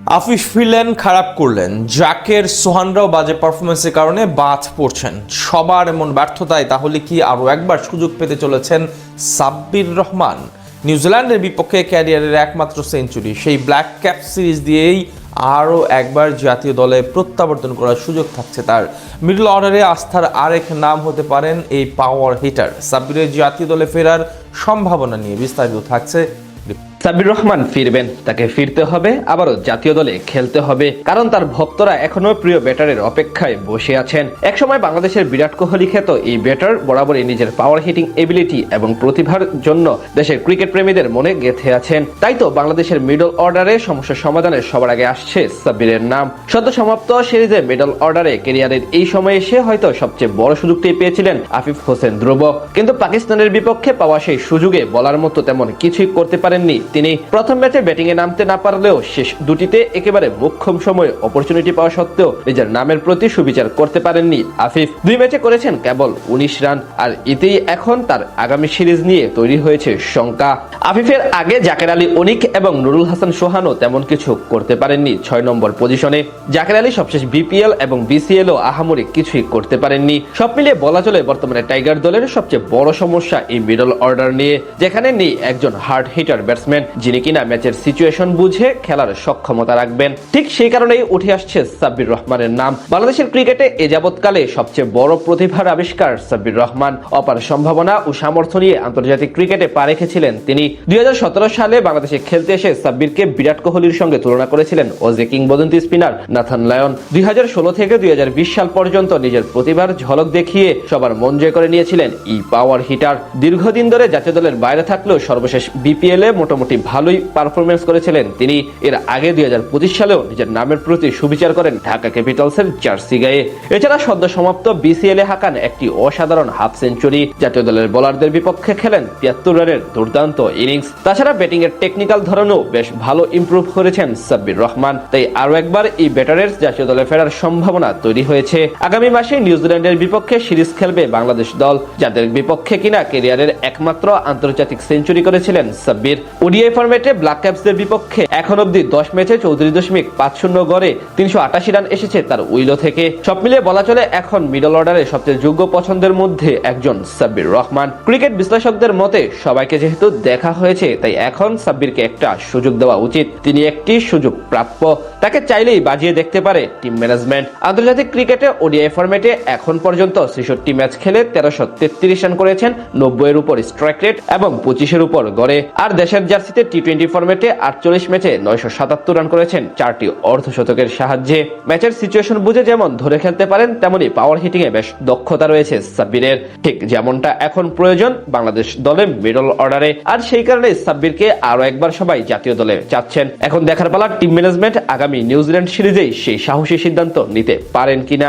আফিফ ফিরলেন, খারাপ করলেন। জাকের, সোহানরাও বাজে পারফরমেন্সের কারণে বাদ পড়ছেন। সবার এমন ব্যর্থতায় তাহলে কি আরও একবার সুযোগ পেতে চলেছেন সাব্বির রহমান? নিউজিল্যান্ডের বিপক্ষে ক্যারিয়ারের একমাত্র সেঞ্চুরি, সেই ব্ল্যাক ক্যাপ সিরিজ দিয়েই আরও একবার জাতীয় দলে প্রত্যাবর্তন করার সুযোগ থাকছে তার। মিডল অর্ডারে আস্থার আরেক নাম হতে পারেন এই পাওয়ার হিটার। সাব্বিরের জাতীয় দলে ফেরার সম্ভাবনা নিয়ে বিস্তারিত থাকছে। সাব্বির রহমান ফিরবেন, তাকে ফিরতে হবে, আবারও জাতীয় দলে খেলতে হবে, কারণ তার ভক্তরা এখনো প্রিয় ব্যাটারের অপেক্ষায় বসে আছেন। একসময় বাংলাদেশের বিরাট কোহলি খ্যাত এই ব্যাটার বরাবরই নিজের পাওয়ার হিটিং এবিলিটি এবং প্রতিভার জন্য দেশের ক্রিকেট প্রেমীদের মনে গেঁথে আছেন। তাই তো বাংলাদেশের মিডল অর্ডারে সমস্যা সমাধানে সবার আগে আসছে সাব্বিরের নাম। সদ্য সমাপ্ত সিরিজে মিডল অর্ডারে ক্যারিয়ারের এই সময়ে সে হয়তো সবচেয়ে বড় সুযোগটি পেয়েছিলেন আফিফ হোসেন ধ্রুব, কিন্তু পাকিস্তানের বিপক্ষে পাওয়া সেই সুযোগে বলার মতো তেমন কিছুই করতে পারেননি তিনি। প্রথম ম্যাচে ব্যাটিং এ নামতে না পারলেও শেষ দুটিতে একেবারে মোক্ষম সময়ে অপরচুনিটি পাওয়া সত্ত্বেও নিজের নামের প্রতি সুবিচার করতে পারেননি আফিফ। দুই ম্যাচে করেছেন কেবল 19 রান, আর এতেই এখন তার আগামী সিরিজ নিয়ে তৈরি হয়েছে শঙ্কা। আফিফের আগে জাকের আলী অনিক এবং নুরুল হাসান সোহানও তেমন কিছু করতে পারেননি 6 নম্বর পজিশনে। জাকের আলী সবশেষ বিপিএল এবং বিসিএল ও আহামরি কিছুই করতে পারেননি। সব মিলিয়ে বলা চলে বর্তমানে টাইগার দলের সবচেয়ে বড় সমস্যা এই মিডল অর্ডার নিয়ে, যেখানে নেই একজন হার্ড হিটার ব্যাটসম্যান যিনি কিনা ম্যাচের সিচুয়েশন বুঝে খেলার সক্ষমতা রাখবেন। ঠিক সেই কারণেই উঠে আসছে সাব্বির রহমানের নাম। বাংলাদেশের ক্রিকেটে এ যাবৎকালে সবচেয়ে বড় প্রতিভার আবিষ্কার সাব্বির রহমান। অপার সম্ভাবনা ও সামর্থ্য নিয়ে আন্তর্জাতিক ক্রিকেটে পা রেখেছিলেন তিনি। 2017 সালে বাংলাদেশে খেলতে এসে সাব্বিরকে বিরাট কোহলির সঙ্গে তুলনা করেছিলেন অজি কিংবদন্তি স্পিনার নাথান লায়ন। 2016 থেকে 2020 সাল পর্যন্ত নিজের প্রতিভার ঝলক দেখিয়ে সবার মন জয় করে নিয়েছিলেন এই পাওয়ার হিটার। দীর্ঘদিন ধরে জাতীয় দলের বাইরে থাকলেও সর্বশেষ বিপিএল এ মোটামুটি ভালোই পারফরমেন্স করেছিলেন তিনি। এর আগে 2025 সালেও নিজের নামের প্রতি সুবিচার করেন ঢাকা ক্যাপিটালসের জার্সি গায়ে। এছাড়া সদ্য সমাপ্ত বিসিএল এ হাঁকান একটি অসাধারণ হাফ সেঞ্চুরি। জাতীয় দলের বোলারদের বিপক্ষে খেলেন 73 রানের দুর্দান্ত ইনিংস। তাছাড়া ব্যাটিং এর টেকনিক্যাল ধরনেও বেশ ভালো ইমপ্রুভ করেছেন সাব্বির রহমান। তাই আরো একবার এই ব্যাটারের জাতীয় দলে ফেরার সম্ভাবনা তৈরি হয়েছে। আগামী মাসে নিউজিল্যান্ডের বিপক্ষে সিরিজ খেলবে বাংলাদেশ দল, যাদের বিপক্ষে কিনা ক্যারিয়ারের একমাত্র আন্তর্জাতিক সেঞ্চুরি করেছিলেন সাব্বির। ওডিআই ফরম্যাটে ব্ল্যাক ক্যাপসদের বিপক্ষে এখন অব্দি 10 ম্যাচে 34.50 গড়ে 388 রান এসেছে তার উইলো থেকে। সব মিলিয়ে বলা চলে এখন মিডল অর্ডারে সবচেয়ে যোগ্য পছন্দের মধ্যে একজন সাব্বির রহমান। ক্রিকেট বিশ্লেষকদের মতে সবাইকে যেহেতু দেখা হয়েছে, তাই এখন সাব্বিরকে একটা সুযোগ দেওয়া উচিত। তিনি একটি সুযোগ প্রাপ্য, তাকে চাইলেই বাজিয়ে দেখতে পারে টিম ম্যানেজমেন্ট। আন্তর্জাতিক ক্রিকেটে ওডিআই ফরম্যাটে এখন পর্যন্ত 63 ম্যাচ খেলে 1333 রান করেছেন, 90 এর উপর স্ট্রাইক রেট এবং 25 এর উপর গড়ে। আর দেশের জার্সিতে টি-20 ফরম্যাটে 48 ম্যাচে 977 রান করেছেন 4টি অর্ধশতকের সাহায্যে। ম্যাচের সিচুয়েশন বুঝে যেমন ধরে খেলতে পারেন, তেমনি পাওয়ার হিটিং এ বেশ দক্ষতা রয়েছে সাব্বিরের, ঠিক যেমনটা এখন প্রয়োজন বাংলাদেশ দলে মিডল অর্ডারে। আর সেই কারণে সাব্বিরকে আরো একবার সবাই জাতীয় দলে চাচ্ছেন। এখন দেখার পালা টিম ম্যানেজমেন্ট আগামী নিউজিল্যান্ড সিরিজেই সেই সাহসী সিদ্ধান্ত নিতে পারেন কিনা।